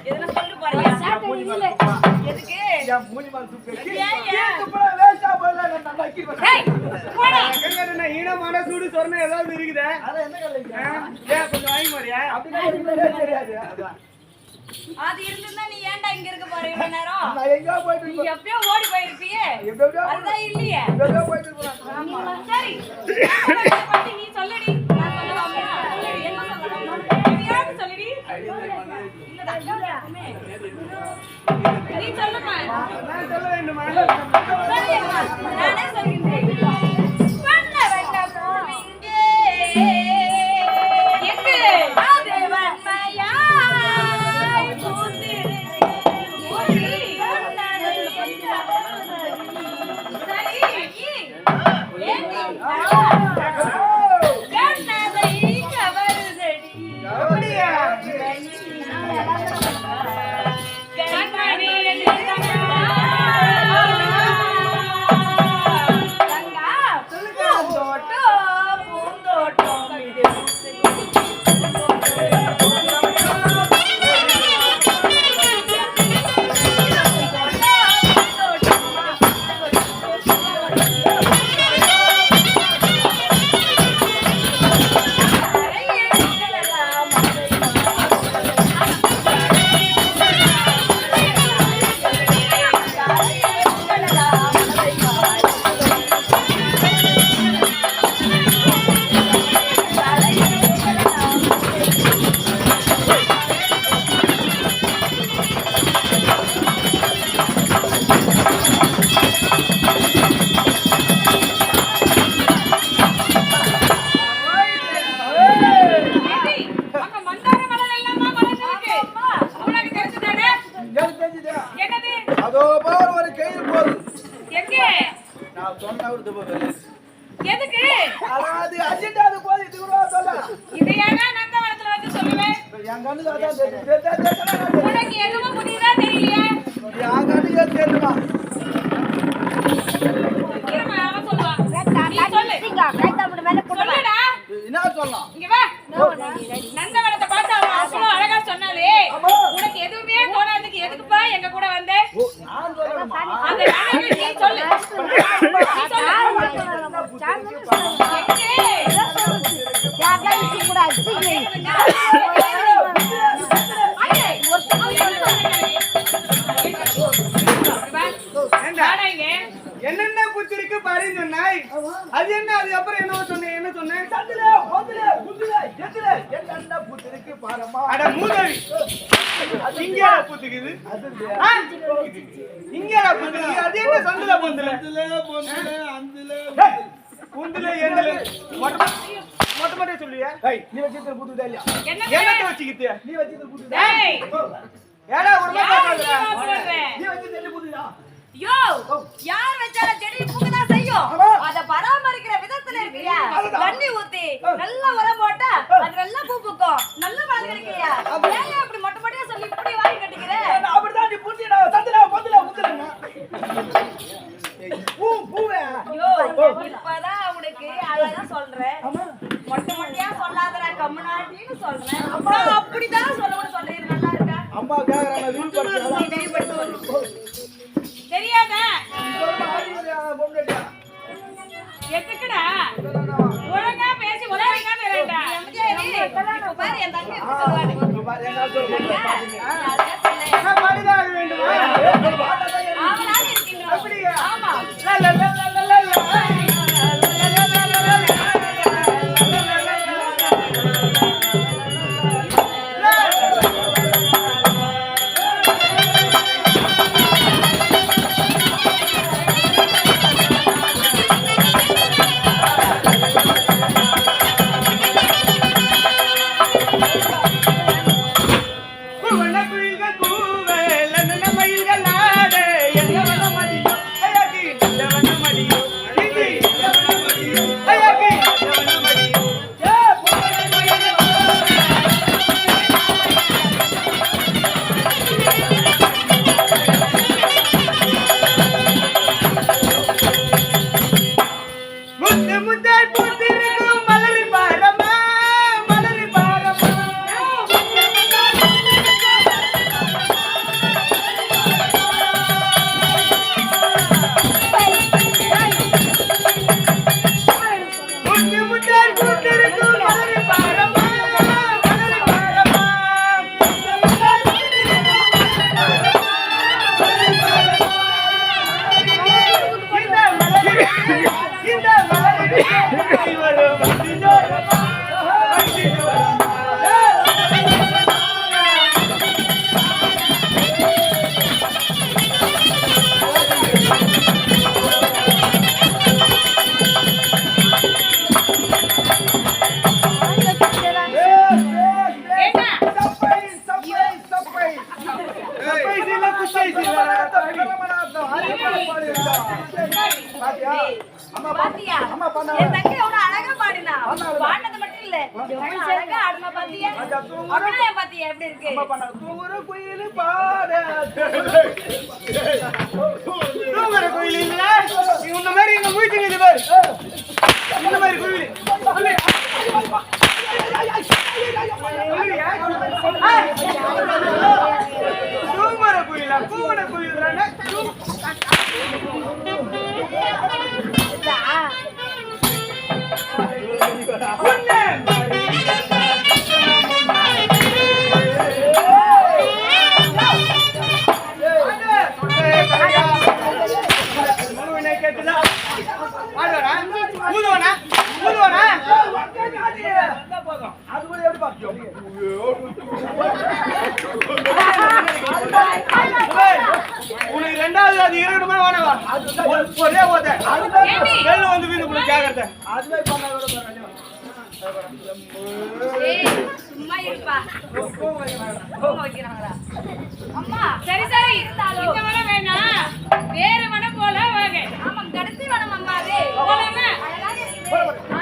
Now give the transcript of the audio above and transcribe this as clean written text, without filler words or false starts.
எதுல சொல்லிட்டு போறீங்க? எதுக்கு? என் மூணு மாசம் சூப்பர். ஏன் போடா வேஸ்டா போடல நான் நல்லாக்கி வரேன். ஏய் போடா. என்ன ஈனமான சூடு சொரணை ஏதாவது இருக்குதே? அத என்ன கலைங்க? ஏன் கொஞ்சம் வாங்கி மாரியா? அப்படினா எனக்கு தெரியாது. அதான். அது இருந்திருந்தா நீ ஏன்டா இங்க இருக்க போற இவ்வளவு நேரம்? நான் எங்க போயிட்டு நீ எப்பயோ ஓடி போயிருப்பியே. எப்படியோ அதான் இல்லையே. எப்படியோ போயிட்டு போறேன். சரி. பத்தி நீ சொல்லுடி. நான் சொல்லலாமா? சொல்லுடி. என்ன சொல்லலாம்? நீயாவது சொல்லுடி. இல்லடா. நீ சொல்லுமா. நான் சொல்ல வேண்டுமா? சொல்லுமா. நானே சொல்கிறேன். பண்ண வேண்டாம் போவீங்க. எங்க? அது வன்மையா. எதுக்கு? அது அஜெண்டாது போய் இது கூட சொல்ல. இது ஏனா நந்தவனத்துல வந்து சொல்லுவேன். என் கண்ணுல அதான் தெரியுது. உனக்கு எதுவும் புரியுதா தெரியலையா? என் கண்ணுல தெரியுமா? இருமா அவன் சொல்லுவான். நீ சொல்லு. சொல்லுடா. என்ன சொல்லலாம்? இங்க வா. நந்தவனத்தை பார்த்து அவன் அவ்வளவு அழகா சொன்னாலே உனக்கு எதுவுமே தோணாதுக்கு எதுக்குப்பா எங்க கூட வந்த? நான் சொல்லணுமா? அந்த அழகு நீ சொல்லு. என்னென்ன புத்திருக்கு பாரு சொன்னாய். அது என்ன? அது அப்புறம் என்ன சொன்னேன்? என்ன சொன்னேன்? என்ன புத்திருக்கு பாரமா? அட மூதவி, இங்கே புத்துக்குது. இங்கே புத்துக்குது. அது என்ன சந்துல பொந்துல புந்துல எந்தல மொத்த மொத்த சொல்லியா? நீ வச்சிருக்க புத்துதா இல்லையா? என்னத்த வச்சுக்கிட்டு? நீ வச்சிருக்க புத்துதா? ஏய் ஏடா ஒரு நீ வச்சிருக்க புத்துதா? யோ யார் வச்சால செடி பூக்கதா செய்யும். அத பராமரிக்கிற விதத்துல இருக்கியா? தண்ணி ஊத்தி நல்லா உரம் போட்டா அது நல்லா பூ பூக்கும். நல்ல பலன் கிடைக்கியா? ஏன் அப்படி மொட்டை மொட்டையா சொல்லி இப்படி வாங்கி கட்டிக்கிற? அப்படிதான் நீ புத்தினா சந்தனா பொந்துல ஊத்துறேன்னா. பூவே. யோ இப்பதான் உனக்கு அழகா சொல்றேன். மொட்டை மொட்டையா சொல்லாதடா கம்முனாட்டின்னு சொல்றேன். நான் அப்படிதான் சொல்லணும்னு சொல்றேன். நல்லா இருக்கா? அம்மா கேக்குறாங்க வீல் படுத்து தெரியாதா? எதுக்குடா? ஒழுங்கா பேசி ஒழுங்கா பேரடா. இப்ப பாரு என் தங்கை எப்படி சொல்வானே. என்ன பாடுதாக வேண்டுமா? அவனால இருக்கின்றோம். அப்படியே. ஆமா. வண்ணக்குயில்கள் கூவே, லண்டன மயில்கள் ஆட, அபிநயம் பாத்தியா எப்படி இருக்கு? அம்மா பண்ண தூங்குற குயில் பாட தூங்குற கோயில் இல்ல இந்த மாதிரி இங்க மூய்ச்சிங்க இது பாரு இந்த மாதிரி கோயில் தூங்குற கோயிலா கூவன கோயில் தானே அது கூட எப்படி பாத்தோம் உனக்கு ரெண்டாவது அது இருக்கணுமா வேணவா ஒரே போத வெள்ள வந்து வீட்டுக்குள்ள ஜாகிரதை அதுவே பண்ணா கூட பரவாயில்லை ஏய், சும்மா இருப்பா. கோவம் வைக்கிறாங்களா? அம்மா, சரி சரி இருந்தாலும் இந்த வனம் வேணாம், வேற வனம் போல வாங்க. ஆமா, கடைசி வனம் அம்மா அது. போலாமா? அழகாக இருக்குது.